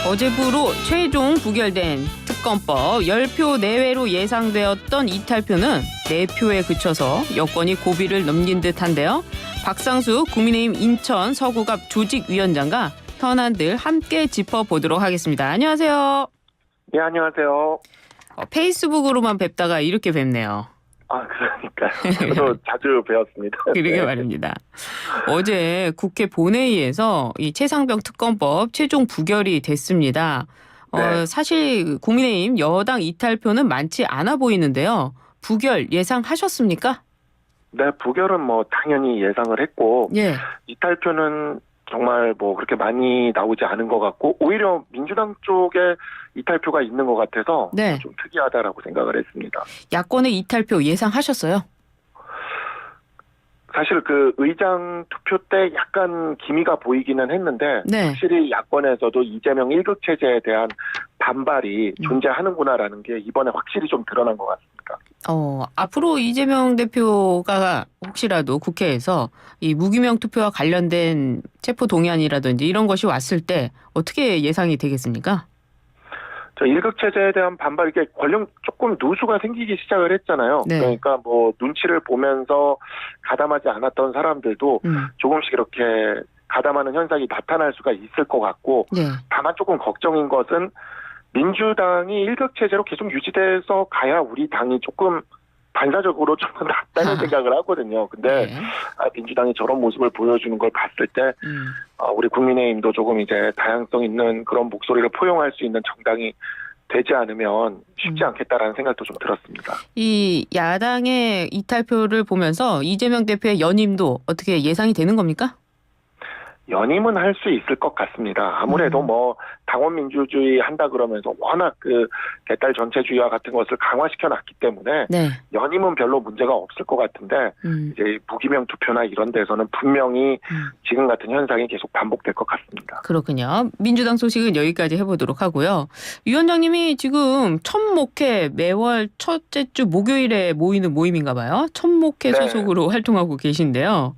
어제부로 최종 부결된 특검법 10표 내외로 예상되었던 이탈표는 4표에 그쳐서 여권이 고비를 넘긴 듯한데요. 박상수 국민의힘 인천 서구갑 조직위원장과 현안들 함께 짚어보도록 하겠습니다. 안녕하세요. 네, 안녕하세요. 페이스북으로만 뵙다가 이렇게 뵙네요. 아, 그러니까요. 저도 자주 배웠습니다. 그러게 네. 말입니다. 어제 국회 본회의에서 이 최상병 특검법 최종 부결이 됐습니다. 네. 사실 국민의힘 여당 이탈표는 많지 않아 보이는데요. 부결 예상하셨습니까? 네, 부결은 뭐 당연히 예상을 했고, 예. 이탈표는 정말 뭐 그렇게 많이 나오지 않은 것 같고, 오히려 민주당 쪽에 이탈표가 있는 것 같아서 네. 좀 특이하다라고 생각을 했습니다. 야권의 이탈표 예상하셨어요? 사실 그 의장 투표 때 약간 기미가 보이기는 했는데, 네. 확실히 야권에서도 이재명 1급 체제에 대한 반발이 존재하는구나라는 게 이번에 확실히 좀 드러난 것 같습니다. 앞으로 이재명 대표가 혹시라도 국회에서 이 무기명 투표와 관련된 체포 동의안이라든지 이런 것이 왔을 때 어떻게 예상이 되겠습니까? 저 1급 체제에 대한 반발, 이게 권력 조금 누수가 생기기 시작을 했잖아요. 네. 그러니까 뭐 눈치를 보면서 가담하지 않았던 사람들도 조금씩 이렇게 가담하는 현상이 나타날 수가 있을 것 같고, 네. 다만 조금 걱정인 것은 민주당이 1급 체제로 계속 유지돼서 가야 우리 당이 조금 반사적으로 좀 낫다는 생각을 하거든요. 근데 네. 민주당이 저런 모습을 보여주는 걸 봤을 때 우리 국민의힘도 조금 이제 다양성 있는 그런 목소리를 포용할 수 있는 정당이 되지 않으면 쉽지 않겠다라는 생각도 좀 들었습니다. 이 야당의 이탈표를 보면서 이재명 대표의 연임도 어떻게 예상이 되는 겁니까? 연임은 할 수 있을 것 같습니다. 아무래도 뭐 당원 민주주의 한다 그러면서 워낙 그 개딸 전체주의와 같은 것을 강화시켜 놨기 때문에 네. 연임은 별로 문제가 없을 것 같은데 이제 무기명 투표나 이런 데서는 분명히 지금 같은 현상이 계속 반복될 것 같습니다. 그렇군요. 민주당 소식은 여기까지 해보도록 하고요. 위원장님이 지금 첫 목회 매월 첫째 주 목요일에 모이는 모임인가 봐요. 첫 목회 네. 소속으로 활동하고 계신데요.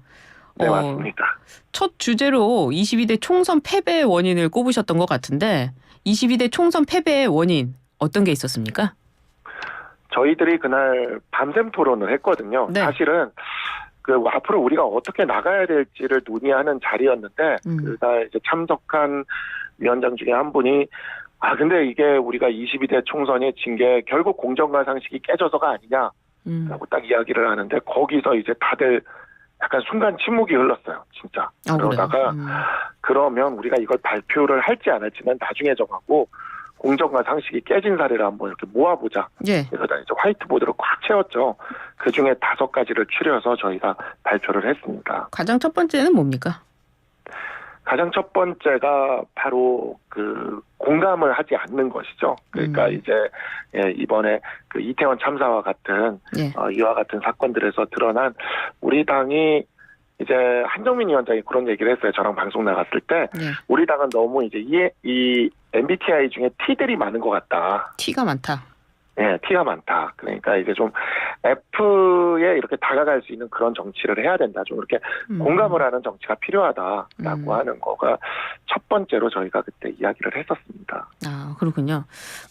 네, 맞습니다. 첫 주제로 22대 총선 패배의 원인을 꼽으셨던 것 같은데 22대 총선 패배의 원인 어떤 게 있었습니까? 저희들이 그날 밤샘 토론을 했거든요. 네. 사실은 그 앞으로 우리가 어떻게 나가야 될지를 논의하는 자리였는데 그날 이제 참석한 위원장 중에 한 분이 근데 이게 우리가 22대 총선이 진 게 결국 공정과 상식이 깨져서가 아니냐라고 딱 이야기를 하는데 거기서 이제 다들 약간 순간 침묵이 흘렀어요, 진짜. 그러다가 그러면 우리가 이걸 발표를 할지 안 할지는 나중에 정하고 공정과 상식이 깨진 사례를 한번 이렇게 모아보자. 예. 그래서 이제 화이트보드를 꽉 채웠죠. 그 중에 5가지를 추려서 저희가 발표를 했습니다. 가장 첫 번째는 뭡니까? 가장 첫 번째가 바로 그 공감을 하지 않는 것이죠. 그러니까 이제 이번에 그 이태원 참사와 같은 이와 같은 사건들에서 드러난 우리 당이 이제 한정민 위원장이 그런 얘기를 했어요. 저랑 방송 나갔을 때 우리 당은 너무 이제 이 MBTI 중에 T들이 많은 것 같다. 티가 많다. 네, T가 많다. 그러니까 이제 좀 F에 이렇게 다가갈 수 있는 그런 정치를 해야 된다. 좀 이렇게 공감을 하는 정치가 필요하다라고 하는 거가 첫 번째로 저희가 그때 이야기를 했었습니다. 그렇군요.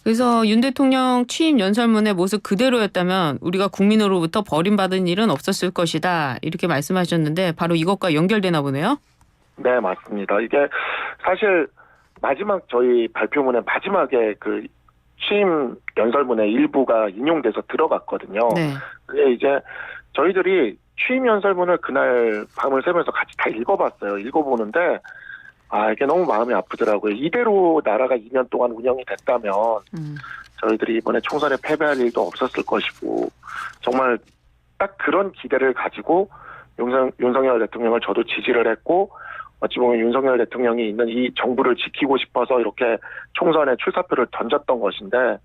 그래서 윤 대통령 취임 연설문의 모습 그대로였다면 우리가 국민으로부터 버림받은 일은 없었을 것이다. 이렇게 말씀하셨는데 바로 이것과 연결되나 보네요. 네, 맞습니다. 이게 사실 마지막 저희 발표문의 마지막에 그 취임 연설문의 일부가 인용돼서 들어갔거든요. 네. 그게 이제 저희들이 취임 연설문을 그날 밤을 새면서 같이 다 읽어봤어요. 읽어보는데 이게 너무 마음이 아프더라고요. 이대로 나라가 2년 동안 운영이 됐다면 저희들이 이번에 총선에 패배할 일도 없었을 것이고 정말 딱 그런 기대를 가지고 윤석열 대통령을 저도 지지를 했고 어찌 보면 윤석열 대통령이 있는 이 정부를 지키고 싶어서 이렇게 총선에 출사표를 던졌던 것인데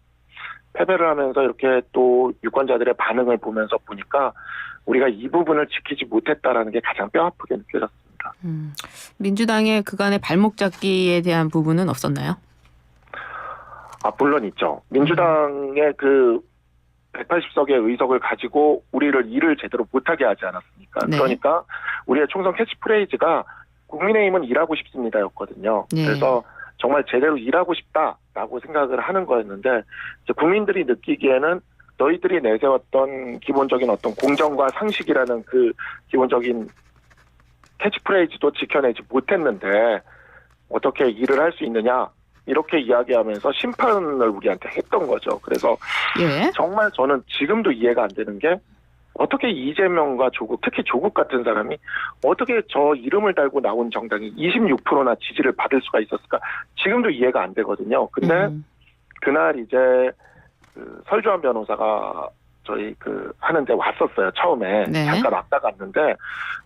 패배를 하면서 이렇게 또 유권자들의 반응을 보면서 보니까 우리가 이 부분을 지키지 못했다라는 게 가장 뼈아프게 느껴졌습니다. 민주당의 그간의 발목 잡기에 대한 부분은 없었나요? 물론 있죠. 민주당의 그 180석의 의석을 가지고 우리를 일을 제대로 못하게 하지 않았습니까? 네. 그러니까 우리의 총선 캐치프레이즈가 국민의힘은 일하고 싶습니다였거든요. 네. 그래서 정말 제대로 일하고 싶다라고 생각을 하는 거였는데 이제 국민들이 느끼기에는 너희들이 내세웠던 기본적인 어떤 공정과 상식이라는 그 기본적인 캐치프레이즈도 지켜내지 못했는데 어떻게 일을 할 수 있느냐 이렇게 이야기하면서 심판을 우리한테 했던 거죠. 그래서 예. 정말 저는 지금도 이해가 안 되는 게 어떻게 이재명과 조국, 특히 조국 같은 사람이 어떻게 저 이름을 달고 나온 정당이 26%나 지지를 받을 수가 있었을까? 지금도 이해가 안 되거든요. 근데 그날 이제 그 설주환 변호사가 저희 그 하는데 왔었어요. 처음에 네. 잠깐 왔다 갔는데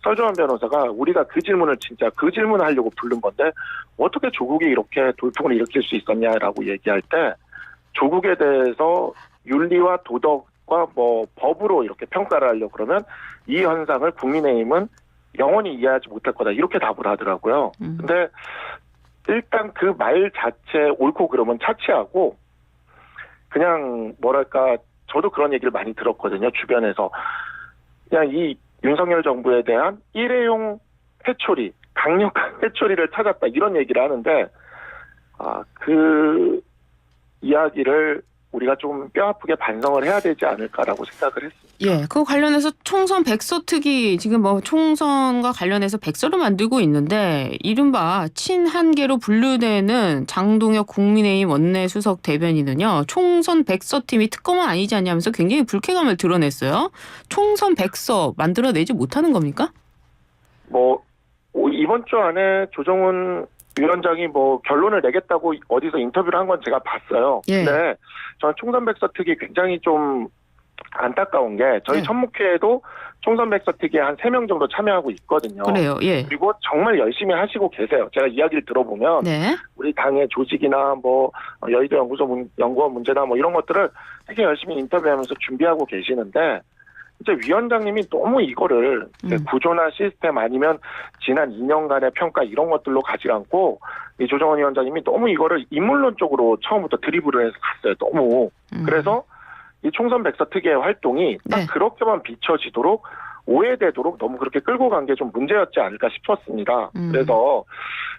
설주환 변호사가 우리가 그 질문을 진짜 그 질문을 하려고 부른 건데 어떻게 조국이 이렇게 돌풍을 일으킬 수 있었냐라고 얘기할 때 조국에 대해서 윤리와 도덕과 뭐 법으로 이렇게 평가를 하려고 그러면 이 현상을 국민의힘은 영원히 이해하지 못할 거다 이렇게 답을 하더라고요. 근데 일단 그 말 자체 옳고 그름은 차치하고 그냥 뭐랄까 저도 그런 얘기를 많이 들었거든요. 주변에서 그냥 이 윤석열 정부에 대한 일회용 회초리, 강력한 회초리를 찾았다 이런 얘기를 하는데 그 이야기를 우리가 좀 뼈아프게 반성을 해야 되지 않을까라고 생각을 했습니다. 예, 그거 관련해서 총선 백서 특위 지금 뭐 총선과 관련해서 백서를 만들고 있는데 이른바 친한계로 분류되는 장동혁 국민의힘 원내수석 대변인은요. 총선 백서팀이 특검은 아니지 않냐면서 굉장히 불쾌감을 드러냈어요. 총선 백서 만들어내지 못하는 겁니까? 뭐 이번 주 안에 조정훈 위원장이 뭐 결론을 내겠다고 어디서 인터뷰를 한 건 제가 봤어요. 예. 근데 저는 총선 백서 특위 굉장히 좀 안타까운 게 저희 네. 천목회에도 총선 백서 특위에 한 3명 정도 참여하고 있거든요. 그래요. 예. 그리고 정말 열심히 하시고 계세요. 제가 이야기를 들어보면 네. 우리 당의 조직이나 뭐 여의도 연구원 문제나 뭐 이런 것들을 되게 열심히 인터뷰하면서 준비하고 계시는데 이제 위원장님이 너무 이거를 구조나 시스템 아니면 지난 2년간의 평가 이런 것들로 가지 않고 이 조정원 위원장님이 너무 이거를 인물론적으로 처음부터 드리블을 해서 갔어요. 너무. 그래서 이 총선 백서 특위의 활동이 딱 네. 그렇게만 비춰지도록 오해되도록 너무 그렇게 끌고 간 게 좀 문제였지 않을까 싶었습니다. 그래서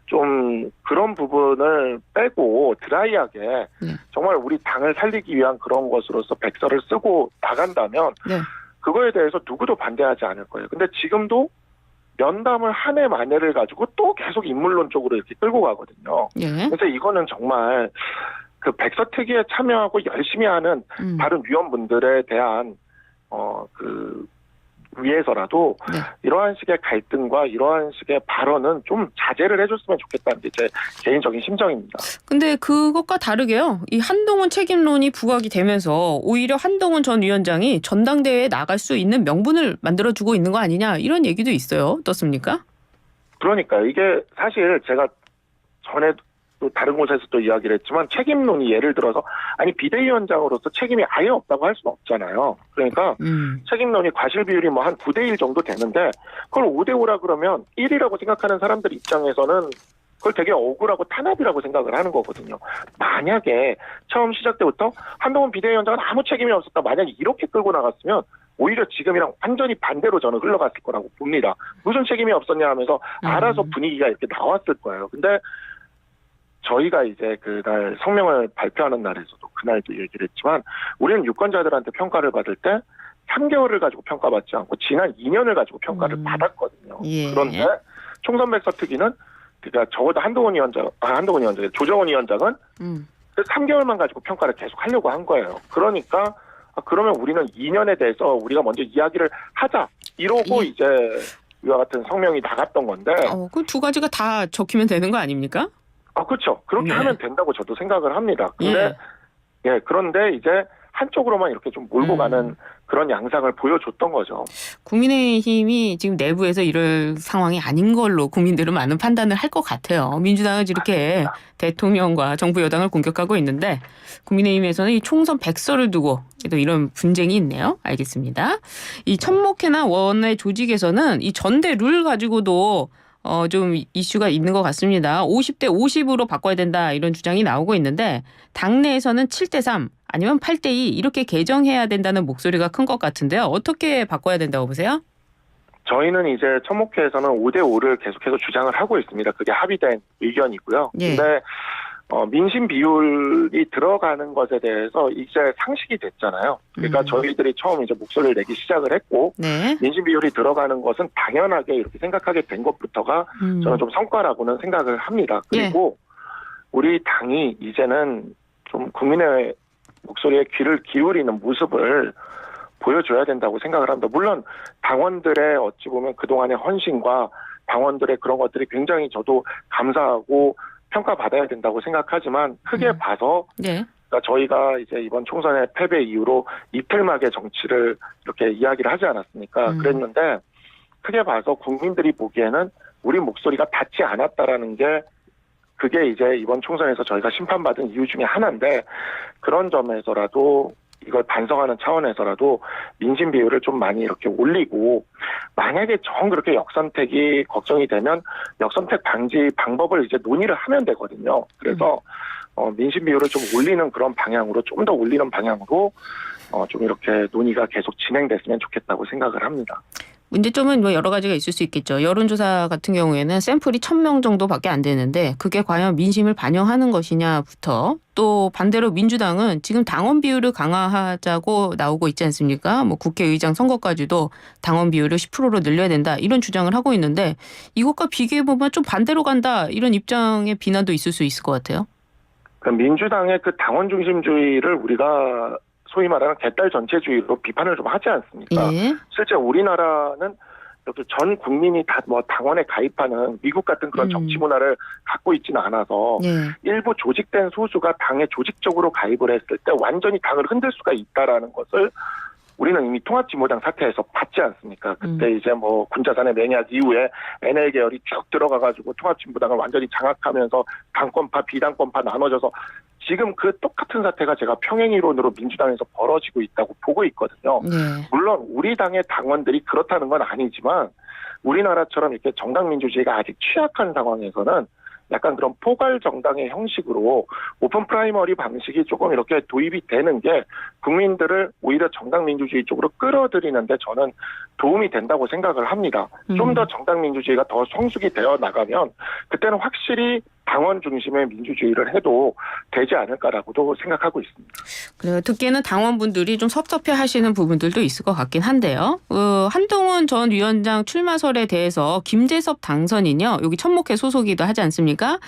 좀 그런 부분을 빼고 드라이하게 정말 우리 당을 살리기 위한 그런 것으로서 백서를 쓰고 나간다면 네. 그거에 대해서 누구도 반대하지 않을 거예요. 근데 지금도 면담을 한 해 만에를 가지고 또 계속 인물론적으로 이렇게 끌고 가거든요. 예. 그래서 이거는 정말 그 백서 특위에 참여하고 열심히 하는 다른 위원분들에 대한 그 위해서라도 네. 이러한 식의 갈등과 이러한 식의 발언은 좀 자제를 해줬으면 좋겠다는 게 제 개인적인 심정입니다. 근데 그것과 다르게요. 이 한동훈 책임론이 부각이 되면서 오히려 한동훈 전 위원장이 전당대회에 나갈 수 있는 명분을 만들어주고 있는 거 아니냐 이런 얘기도 있어요. 어떻습니까? 그러니까요. 이게 사실 제가 전에 또 다른 곳에서 또 이야기를 했지만 책임론이 예를 들어서 아니 비대위원장으로서 책임이 아예 없다고 할 수는 없잖아요. 그러니까 책임론이 과실 비율이 뭐 한 9대1 정도 되는데 그걸 5대5라 그러면 1이라고 생각하는 사람들 입장에서는 그걸 되게 억울하고 탄압이라고 생각을 하는 거거든요. 만약에 처음 시작 때부터 한동훈 비대위원장은 아무 책임이 없었다. 만약에 이렇게 끌고 나갔으면 오히려 지금이랑 완전히 반대로 저는 흘러갔을 거라고 봅니다. 무슨 책임이 없었냐 하면서 알아서 분위기가 이렇게 나왔을 거예요. 근데 저희가 이제 그날 성명을 발표하는 날에서도 그날도 얘기를 했지만 우리는 유권자들한테 평가를 받을 때 3개월을 가지고 평가받지 않고 지난 2년을 가지고 평가를 받았거든요. 예. 그런데 총선 백서 특위는 그러니까 적어도 조정원 위원장은 3개월만 가지고 평가를 계속 하려고 한 거예요. 그러니까 그러면 우리는 2년에 대해서 우리가 먼저 이야기를 하자 이러고 이제 이와 같은 성명이 나갔던 건데 그 두 가지가 다 적히면 되는 거 아닙니까? 그렇죠. 그렇게 네. 하면 된다고 저도 생각을 합니다. 근데 그런데 이제 한쪽으로만 이렇게 좀 몰고 가는 그런 양상을 보여줬던 거죠. 국민의힘이 지금 내부에서 이럴 상황이 아닌 걸로 국민들은 많은 판단을 할 것 같아요. 민주당은 이렇게 대통령과 정부 여당을 공격하고 있는데 국민의힘에서는 이 총선 백서를 두고 또 이런 분쟁이 있네요. 알겠습니다. 이 천목회나 원내 조직에서는 이 전대 룰 가지고도 좀 이슈가 있는 것 같습니다. 50대 50으로 바꿔야 된다 이런 주장이 나오고 있는데 당내에서는 7대 3 아니면 8대 2 이렇게 개정해야 된다는 목소리가 큰 것 같은데요. 어떻게 바꿔야 된다고 보세요? 저희는 이제 천목회에서는 5대 5를 계속해서 주장을 하고 있습니다. 그게 합의된 의견이고요. 예. 근데 민심 비율이 들어가는 것에 대해서 이제 상식이 됐잖아요. 그러니까 저희들이 처음 이제 목소리를 내기 시작을 했고, 네. 민심 비율이 들어가는 것은 당연하게 이렇게 생각하게 된 것부터가 저는 좀 성과라고는 생각을 합니다. 그리고 우리 당이 이제는 좀 국민의 목소리에 귀를 기울이는 모습을 보여줘야 된다고 생각을 합니다. 물론 당원들의 어찌 보면 그동안의 헌신과 당원들의 그런 것들이 굉장히 저도 감사하고 평가받아야 된다고 생각하지만 크게 봐서 네. 그러니까 저희가 이제 이번 총선의 패배 이후로 이틀막의 정치를 이렇게 이야기를 하지 않았습니까? 그랬는데 크게 봐서 국민들이 보기에는 우리 목소리가 닿지 않았다라는 게 그게 이제 이번 총선에서 저희가 심판받은 이유 중에 하나인데 그런 점에서라도 이걸 반성하는 차원에서라도 민심 비율을 좀 많이 이렇게 올리고 만약에 정 그렇게 역선택이 걱정이 되면 역선택 방지 방법을 이제 논의를 하면 되거든요. 그래서 민심 비율을 좀 올리는 그런 방향으로 좀 더 올리는 방향으로 좀 이렇게 논의가 계속 진행됐으면 좋겠다고 생각을 합니다. 문제점은 뭐 여러 가지가 있을 수 있겠죠. 여론조사 같은 경우에는 샘플이 1,000명 정도밖에 안 되는데 그게 과연 민심을 반영하는 것이냐부터 또 반대로 민주당은 지금 당원 비율을 강화하자고 나오고 있지 않습니까? 뭐 국회의장 선거까지도 당원 비율을 10%로 늘려야 된다 이런 주장을 하고 있는데 이것과 비교해보면 좀 반대로 간다 이런 입장의 비난도 있을 수 있을 것 같아요. 민주당의 그 당원 중심주의를 우리가 소위 말하는 개딸 전체주의로 비판을 좀 하지 않습니까? 예. 실제 우리나라는 이렇게 전 국민이 다 뭐 당원에 가입하는 미국 같은 그런 정치 문화를 갖고 있지는 않아서 예. 일부 조직된 소수가 당에 조직적으로 가입을 했을 때 완전히 당을 흔들 수가 있다라는 것을 우리는 이미 통합진보당 사태에서 봤지 않습니까? 그때 이제 뭐 군자산의 맹약 이후에 NL 계열이 쭉 들어가가지고 통합진보당을 완전히 장악하면서 당권파, 비당권파 나눠져서 지금 그 똑같은 사태가 제가 평행이론으로 민주당에서 벌어지고 있다고 보고 있거든요. 물론 우리 당의 당원들이 그렇다는 건 아니지만 우리나라처럼 이렇게 정당민주주의가 아직 취약한 상황에서는 약간 그런 포괄 정당의 형식으로 오픈 프라이머리 방식이 조금 이렇게 도입이 되는 게 국민들을 오히려 정당 민주주의 쪽으로 끌어들이는데 저는 도움이 된다고 생각을 합니다. 좀 더 정당 민주주의가 더 성숙이 되어 나가면 그때는 확실히 당원 중심의 민주주의를 해도 되지 않을까라고도 생각하고 있습니다. 그래요. 듣기에는 당원분들이 좀 섭섭해하시는 부분들도 있을 것 같긴 한데요. 한동훈 전 위원장 출마설에 대해서 김재섭 당선인요. 여기 천목회 소속이기도 하지 않습니까?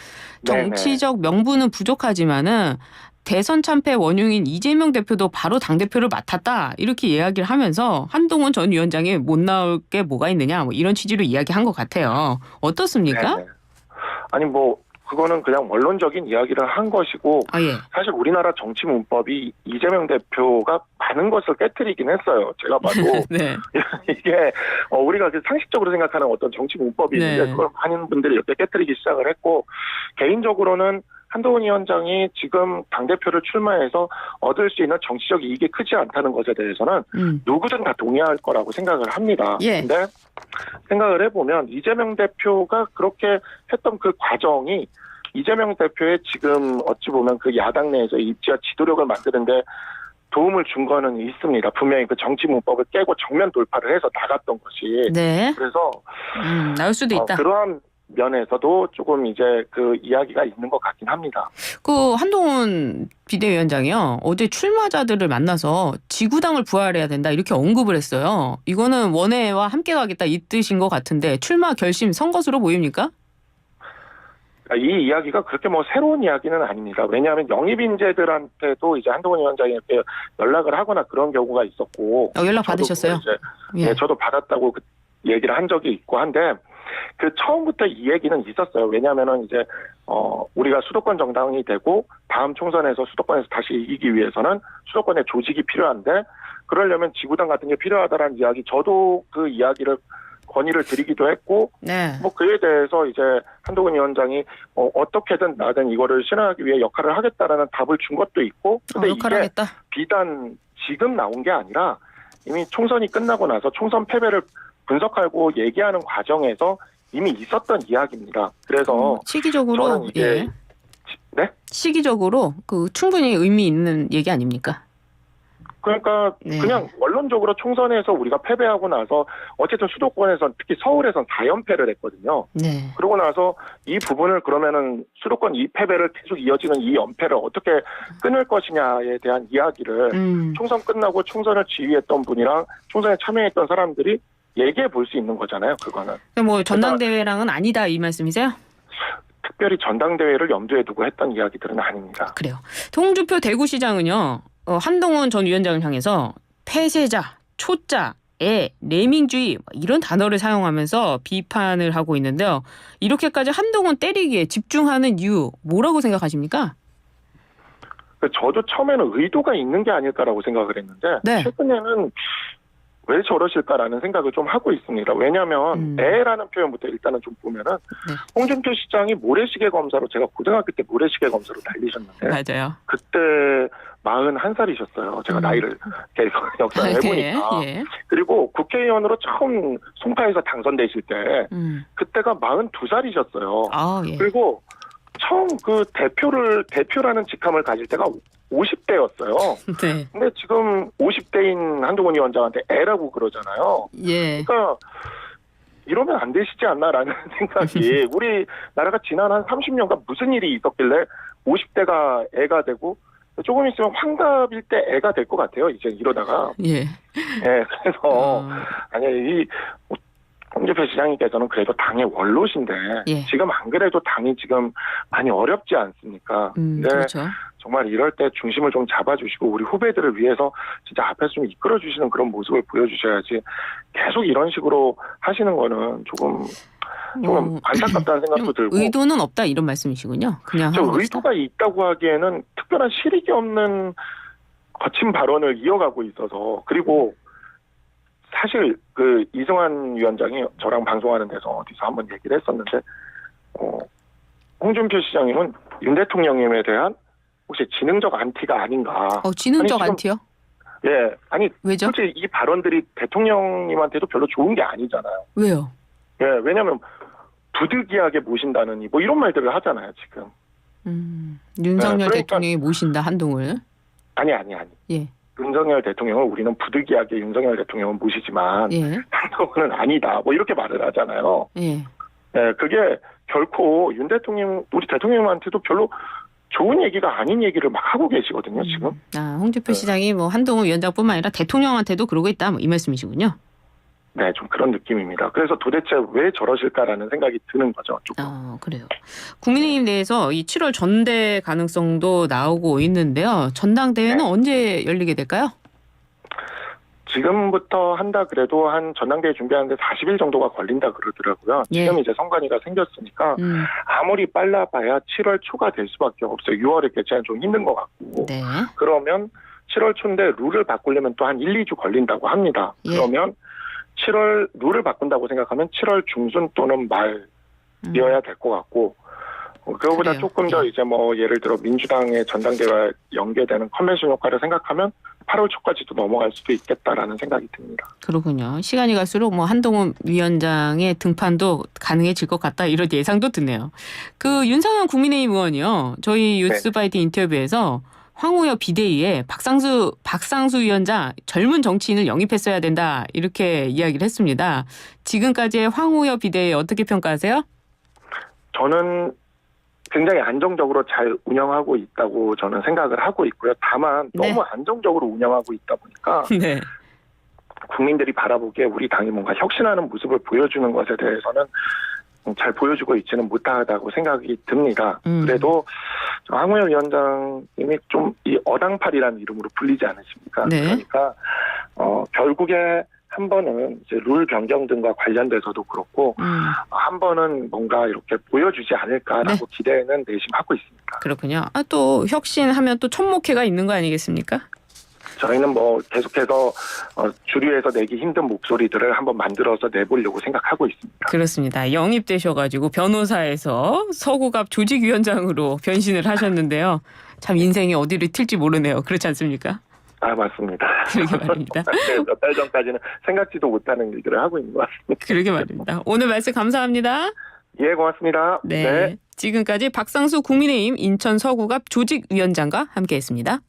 정치적 명분은 부족하지만은 대선 참패 원흉인 이재명 대표도 바로 당대표를 맡았다. 이렇게 이야기를 하면서 한동훈 전 위원장이 못 나올 게 뭐가 있느냐. 뭐 이런 취지로 이야기한 것 같아요. 어떻습니까? 네네. 아니 뭐 그거는 그냥 원론적인 이야기를 한 것이고 사실 우리나라 정치 문법이 이재명 대표가 많은 것을 깨트리긴 했어요. 제가 봐도 네. 이게 우리가 상식적으로 생각하는 어떤 정치 문법이 있는데 그걸 많은 분들이 이렇게 깨트리기 시작을 했고 개인적으로는 한동훈 위원장이 지금 당대표를 출마해서 얻을 수 있는 정치적 이익이 크지 않다는 것에 대해서는 누구든 다 동의할 거라고 생각을 합니다. 그런데 생각을 해보면 이재명 대표가 그렇게 했던 그 과정이 이재명 대표의 지금 어찌 보면 그 야당 내에서 입지와 지도력을 만드는데 도움을 준 거는 있습니다. 분명히 그 정치 문법을 깨고 정면 돌파를 해서 나갔던 것이. 그래서 나올 수도 있다. 그러한 면에서도 조금 이제 그 이야기가 있는 것 같긴 합니다. 그 한동훈 비대위원장이요. 어제 출마자들을 만나서 지구당을 부활해야 된다 이렇게 언급을 했어요. 이거는 원외와 함께 가겠다 이 뜻인 것 같은데 출마 결심 선 것으로 보입니까? 이 이야기가 그렇게 뭐 새로운 이야기는 아닙니다. 왜냐하면 영입 인재들한테도 이제 한동훈 위원장이 이렇게 연락을 하거나 그런 경우가 있었고. 연락 받으셨어요? 저도 받았다고 그 얘기를 한 적이 있고 한데 그 처음부터 이 얘기는 있었어요. 왜냐하면은 이제 우리가 수도권 정당이 되고 다음 총선에서 수도권에서 다시 이기기 위해서는 수도권의 조직이 필요한데 그러려면 지구당 같은 게 필요하다라는 이야기. 저도 그 이야기를 건의를 드리기도 했고, 뭐 그에 대해서 이제 한동훈 위원장이 어떻게든 나든 이거를 실현하기 위해 역할을 하겠다라는 답을 준 것도 있고, 근데 이게 하겠다. 비단 지금 나온 게 아니라 이미 총선이 끝나고 나서 총선 패배를 분석하고 얘기하는 과정에서 이미 있었던 이야기입니다. 그래서 시기적으로 저는 이게 시기적으로 그 충분히 의미 있는 얘기 아닙니까? 그러니까 네. 그냥 원론적으로 총선에서 우리가 패배하고 나서 어쨌든 수도권에선 특히 서울에선 4연패를 했거든요. 네. 그러고 나서 이 부분을 그러면은 수도권 이 패배를 계속 이어지는 이 연패를 어떻게 끊을 것이냐에 대한 이야기를 총선 끝나고 총선을 지휘했던 분이랑 총선에 참여했던 사람들이 얘기해 볼 수 있는 거잖아요. 그거는. 뭐 전당대회랑은 아니다 이 말씀이세요? 특별히 전당대회를 염두에 두고 했던 이야기들은 아닙니다. 그래요. 홍준표 대구시장은요. 한동훈 전 위원장을 향해서 폐쇄자, 초짜, 내민주의 이런 단어를 사용하면서 비판을 하고 있는데요. 이렇게까지 한동훈 때리기에 집중하는 이유 뭐라고 생각하십니까? 저도 처음에는 의도가 있는 게 아닐까라고 생각을 했는데 네. 최근에는 왜 저러실까라는 생각을 좀 하고 있습니다. 왜냐하면 애라는 표현부터 일단은 좀 보면은 네. 홍준표 시장이 모래시계 검사로 제가 고등학교 때 모래시계 검사로 달리셨는데 맞아요. 그때 41살이셨어요. 제가 나이를 계속 역사를 해보니까. 예. 그리고 국회의원으로 처음 송파에서 당선되실 때 그때가 42살이셨어요. 아, 예. 그리고 처음 그 대표라는 직함을 가질 때가 50대였어요. 네. 근데 지금 50대인 한동훈 위원장한테 애라고 그러잖아요. 예. 그러니까 이러면 안 되시지 않나라는 생각이 우리나라가 지난 한 30년간 무슨 일이 있었길래 50대가 애가 되고 조금 있으면 환갑일 때 애가 될 것 같아요. 이제 이러다가. 예. 네, 그래서 아니 이 홍준표 시장님께서는 그래도 당의 원로신데 예. 지금 안 그래도 당이 지금 많이 어렵지 않습니까? 근데 그렇죠. 정말 이럴 때 중심을 좀 잡아주시고 우리 후배들을 위해서 진짜 앞에서 좀 이끌어주시는 그런 모습을 보여주셔야지 계속 이런 식으로 하시는 거는 조금 안타깝다는 생각도 들고 의도는 없다 이런 말씀이시군요. 그냥 저 하는 것이다. 의도가 있다고 하기에는 특별한 실익이 없는 거친 발언을 이어가고 있어서 그리고 사실 그 이승환 위원장이 저랑 방송하는 데서 어디서 한번 얘기를 했었는데 홍준표 시장님은 윤 대통령님에 대한 혹시 지능적 안티가 아닌가. 지능적 아니, 안티요? 예, 아니 왜죠? 솔직히 이 발언들이 대통령님한테도 별로 좋은 게 아니잖아요. 왜요? 예, 왜냐하면 부득이하게 모신다느니 뭐 이런 말들을 하잖아요 지금. 윤석열 그러니까, 대통령이 모신다 한동훈을. 아니. 예. 윤석열 대통령을 우리는 부득이하게 윤석열 대통령은 모시지만 예. 한동훈은 아니다. 뭐 이렇게 말을 하잖아요. 예. 예, 그게 결코 윤 대통령, 우리 대통령한테도 별로 좋은 얘기가 아닌 얘기를 막 하고 계시거든요, 지금. 홍준표 시장이 뭐 한동훈 위원장뿐만 아니라 대통령한테도 그러고 있다, 뭐 이 말씀이시군요. 네, 좀 그런 느낌입니다. 그래서 도대체 왜 저러실까라는 생각이 드는 거죠, 조금. 그래요. 국민의힘 내에서 이 7월 전대 가능성도 나오고 있는데요. 전당대회는 네. 언제 열리게 될까요? 지금부터 한다 그래도 한 전당대회 준비하는데 40일 정도가 걸린다 그러더라고요. 예. 지금 이제 선관위가 생겼으니까 아무리 빨라봐야 7월 초가 될 수밖에 없어요. 6월에 개최는 좀 힘든 것 같고. 네. 그러면 7월 초인데 룰을 바꾸려면 또 한 1, 2주 걸린다고 합니다. 예. 그러면 7월 룰을 바꾼다고 생각하면 7월 중순 또는 말이어야 될 것 같고 그거보다 그래요. 조금 더 예. 이제 뭐 예를 들어 민주당의 전당대회와 연계되는 컨벤션 효과를 생각하면 8월 초까지도 넘어갈 수도 있겠다라는 생각이 듭니다. 그렇군요. 시간이 갈수록 뭐 한동훈 위원장의 등판도 가능해질 것 같다 이런 예상도 드네요. 그 윤상현 국민의힘 의원이요. 저희 뉴스바이트 인터뷰에서 황우여 비대위에 박상수 위원장 젊은 정치인을 영입했어야 된다 이렇게 이야기를 했습니다. 지금까지의 황우여 비대위 어떻게 평가하세요? 저는 굉장히 안정적으로 잘 운영하고 있다고 저는 생각을 하고 있고요. 다만 너무 안정적으로 운영하고 있다 보니까 네. 국민들이 바라보기에 우리 당이 뭔가 혁신하는 모습을 보여주는 것에 대해서는 잘 보여주고 있지는 못하다고 생각이 듭니다. 그래도 황우여 위원장님이 좀 이 어당팔이라는 이름으로 불리지 않으십니까? 네. 그러니까 결국에 한 번은 이제 룰 변경 등과 관련돼서도 그렇고 한 번은 뭔가 이렇게 보여주지 않을까라고 기대는 내심하고 있습니다. 그렇군요. 또 혁신하면 또 천목회가 있는 거 아니겠습니까? 저희는 뭐 계속해서 주류에서 내기 힘든 목소리들을 한번 만들어서 내보려고 생각하고 있습니다. 그렇습니다. 영입되셔가지고 변호사에서 서구갑 조직위원장으로 변신을 하셨는데요. 참 인생이 어디를 튈지 모르네요. 그렇지 않습니까? 맞습니다. 그러게 말입니다. 몇 달 전까지는 생각지도 못하는 일들을 하고 있는 것 같습니다. 그러게 말입니다. 오늘 말씀 감사합니다. 예, 고맙습니다. 네. 지금까지 박상수 국민의힘 인천 서구갑 조직위원장과 함께했습니다.